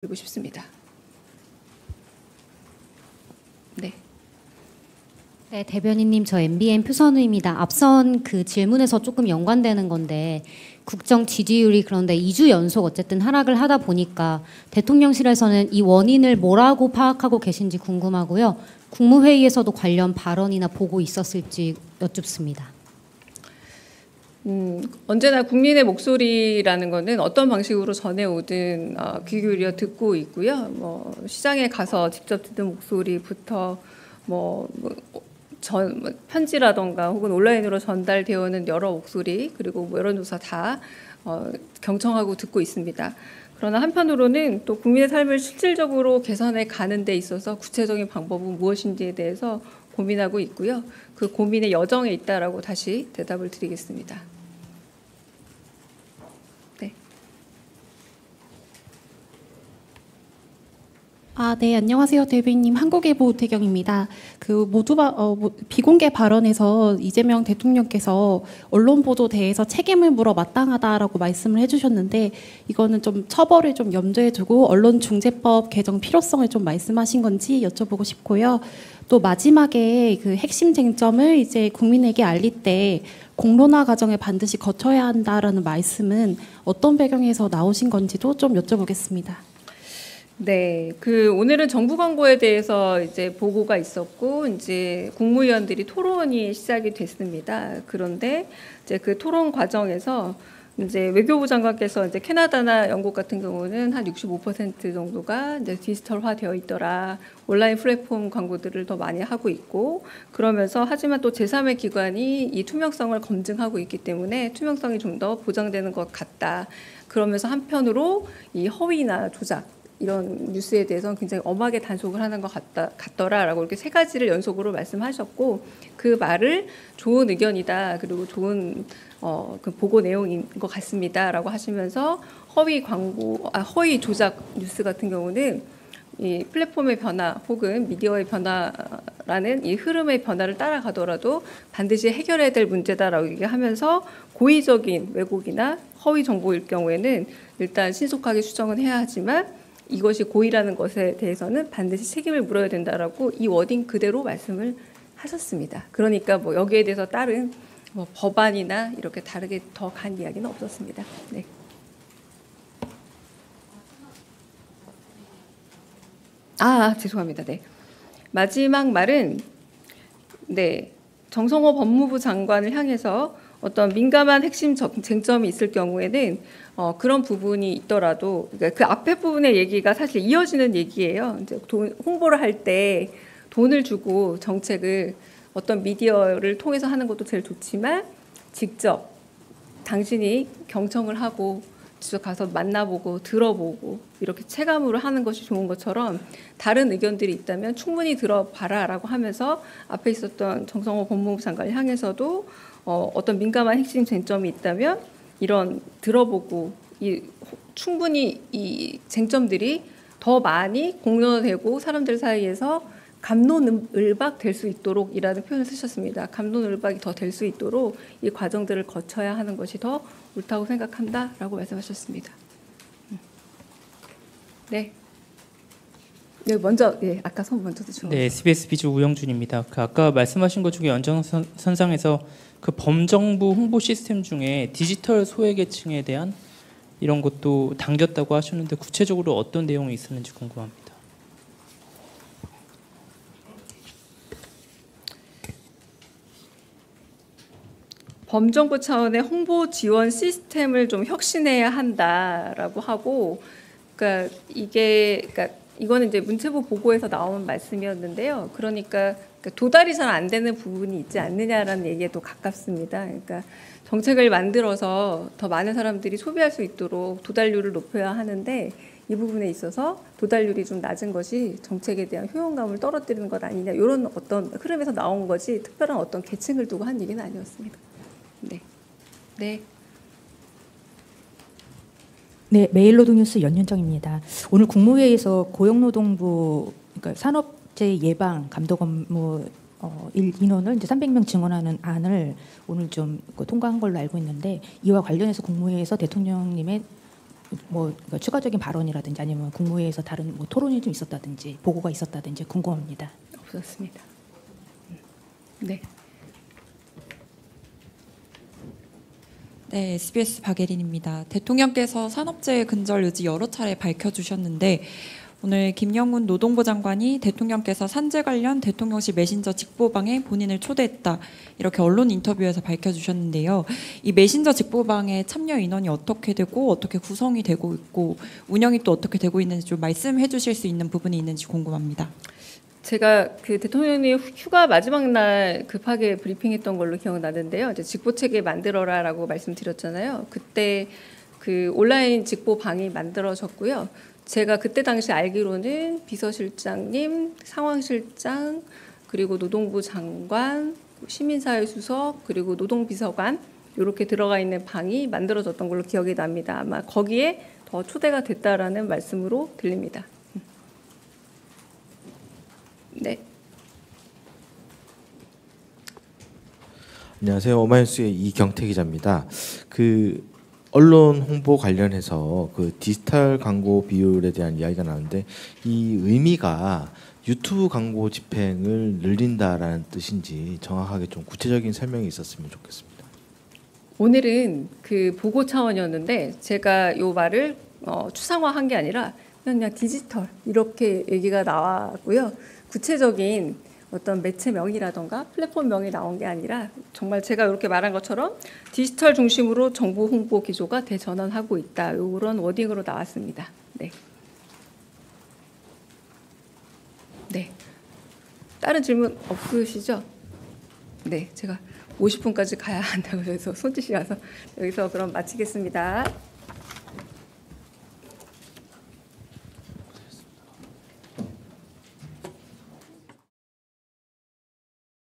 드리고 싶습니다. 네. 네, 대변인님, 저 MBN 표선우입니다. 앞선 그 질문에서 조금 연관되는 건데 국정 지지율이 그런데 2주 연속 어쨌든 하락을 하다 보니까 대통령실에서는 이 원인을 뭐라고 파악하고 계신지 궁금하고요. 국무회의에서도 관련 발언이나 보고 있었을지 여쭙습니다. 언제나 국민의 목소리라는 거는 어떤 방식으로 전해오든 귀 기울여 듣고 있고요. 시장에 가서 직접 듣는 목소리부터 편지라던가 혹은 온라인으로 전달되어 오는 여러 목소리 그리고 여론조사 다 경청하고 듣고 있습니다. 그러나 한편으로는 또 국민의 삶을 실질적으로 개선해 가는 데 있어서 구체적인 방법은 무엇인지에 대해서 고민하고 있고요. 그 고민의 여정에 있다라고 다시 대답을 드리겠습니다. 네. 네, 안녕하세요, 대변인님. 한국일보 오태경입니다. 비공개 발언에서 이재명 대통령께서 언론 보도대에서 책임을 물어 마땅하다라고 말씀을 해주셨는데 이거는 좀 처벌을 좀 염두에 두고 언론중재법 개정 필요성을 좀 말씀하신 건지 여쭤보고 싶고요. 또 마지막에 그 핵심 쟁점을 이제 국민에게 알릴 때 공론화 과정을 반드시 거쳐야 한다라는 말씀은 어떤 배경에서 나오신 건지도 좀 여쭤보겠습니다. 네, 오늘은 정부 광고에 대해서 이제 보고가 있었고 이제 국무위원들이 토론이 시작이 됐습니다. 그런데 이제 그 토론 과정에서 이제 외교부 장관께서 이제 캐나다나 영국 같은 경우는 한 65% 정도가 이제 디지털화 되어 있더라. 온라인 플랫폼 광고들을 더 많이 하고 있고 그러면서 하지만 또 제3의 기관이 이 투명성을 검증하고 있기 때문에 투명성이 좀 더 보장되는 것 같다. 그러면서 한편으로 이 허위나 조작 이런 뉴스에 대해서는 굉장히 엄하게 단속을 하는 것 같더라라고 이렇게 세 가지를 연속으로 말씀하셨고 그 말을 좋은 의견이다 그리고 좋은 그 보고 내용인 것 같습니다라고 하시면서 허위 조작 뉴스 같은 경우는 이 플랫폼의 변화 혹은 미디어의 변화라는 이 흐름의 변화를 따라가더라도 반드시 해결해야 될 문제다라고 얘기하면서 고의적인 왜곡이나 허위 정보일 경우에는 일단 신속하게 수정은 해야 하지만 이것이 고의라는 것에 대해서는 반드시 책임을 물어야 된다라고 이 워딩 그대로 말씀을 하셨습니다. 그러니까 여기에 대해서 다른 법안이나 이렇게 다르게 더 간 이야기는 없었습니다. 네. 죄송합니다. 네. 마지막 말은 네, 정성호 법무부 장관을 향해서 어떤 민감한 핵심 쟁점이 있을 경우에는 그런 부분이 있더라도 그러니까 그 앞에 부분의 얘기가 사실 이어지는 얘기예요. 이제 홍보를 할 때 돈을 주고 정책을 어떤 미디어를 통해서 하는 것도 제일 좋지만 직접 당신이 경청을 하고 직접 가서 만나보고 들어보고 이렇게 체감으로 하는 것이 좋은 것처럼 다른 의견들이 있다면 충분히 들어봐라라고 하면서 앞에 있었던 정성호 법무부 장관을 향해서도 어떤 민감한 핵심 쟁점이 있다면 이런 들어보고 충분히 이 쟁점들이 더 많이 공론화되고 사람들 사이에서 갑론을박 될 수 있도록이라는 표현을 쓰셨습니다. 갑론을박이 더 될 수 있도록 이 과정들을 거쳐야 하는 것이 더 옳다고 생각한다라고 말씀하셨습니다. 네. 먼저 아까 손 먼저 드셔. 네, SBS 비주 우영준입니다. 아까 말씀하신 것 중에 연장선상에서 그 범정부 홍보 시스템 중에 디지털 소외계층에 대한 이런 것도 당겼다고 하셨는데 구체적으로 어떤 내용이 있었는지 궁금합니다. 범정부 차원의 홍보 지원 시스템을 좀 혁신해야 한다라고 하고, 그러니까 이거는 이제 문체부 보고에서 나온 말씀이었는데요. 그러니까 도달이 잘 안 되는 부분이 있지 않느냐라는 얘기에도 가깝습니다. 그러니까 정책을 만들어서 더 많은 사람들이 소비할 수 있도록 도달률을 높여야 하는데 이 부분에 있어서 도달률이 좀 낮은 것이 정책에 대한 효용감을 떨어뜨리는 것 아니냐 이런 어떤 흐름에서 나온 거지 특별한 어떤 계층을 두고 한 얘기는 아니었습니다. 네. 네. 네, 메일노동뉴스 연윤정입니다. 오늘 국무회의에서 고용노동부 그러니까 산업재해 예방 감독 업무 인원을 이제 300명 증원하는 안을 오늘 좀 통과한 걸로 알고 있는데 이와 관련해서 국무회의에서 대통령님의 뭐 그러니까 추가적인 발언이라든지 아니면 국무회의에서 다른 뭐 토론이 좀 있었다든지 보고가 있었다든지 궁금합니다. 없었습니다. 네. 네, SBS 박예린입니다. 대통령께서 산업재해 근절 의지 여러 차례 밝혀주셨는데 오늘 김영훈 노동부 장관이 대통령께서 산재 관련 대통령실 메신저 직보방에 본인을 초대했다 이렇게 언론 인터뷰에서 밝혀주셨는데요. 이 메신저 직보방의 참여 인원이 어떻게 되고 어떻게 구성이 되고 있고 운영이 또 어떻게 되고 있는지 좀 말씀해 주실 수 있는 부분이 있는지 궁금합니다. 제가 그 대통령이 휴가 마지막 날 급하게 브리핑했던 걸로 기억나는데요. 이제 직보체계 만들어라라고 말씀드렸잖아요. 그때 그 온라인 직보방이 만들어졌고요. 제가 그때 당시 알기로는 비서실장님, 상황실장, 그리고 노동부 장관, 시민사회 수석, 그리고 노동비서관 이렇게 들어가 있는 방이 만들어졌던 걸로 기억이 납니다. 아마 거기에 더 초대가 됐다라는 말씀으로 들립니다. 네. 안녕하세요. 오마이뉴스의 이경태 기자입니다. 그 언론 홍보 관련해서 그 디지털 광고 비율에 대한 이야기가 나오는데 이 의미가 유튜브 광고 집행을 늘린다라는 뜻인지 정확하게 좀 구체적인 설명이 있었으면 좋겠습니다. 오늘은 그 보고 차원이었는데 제가 요 말을 추상화한 게 아니라 그냥 디지털 이렇게 얘기가 나왔고요. 구체적인 어떤 매체명이라던가 플랫폼명이 나온 게 아니라 정말 제가 이렇게 말한 것처럼 디지털 중심으로 정보 홍보 기조가 대전환하고 있다. 이런 워딩으로 나왔습니다. 네. 네. 다른 질문 없으시죠? 네, 제가 50분까지 가야 한다고 해서 손짓이 와서 여기서 그럼 마치겠습니다.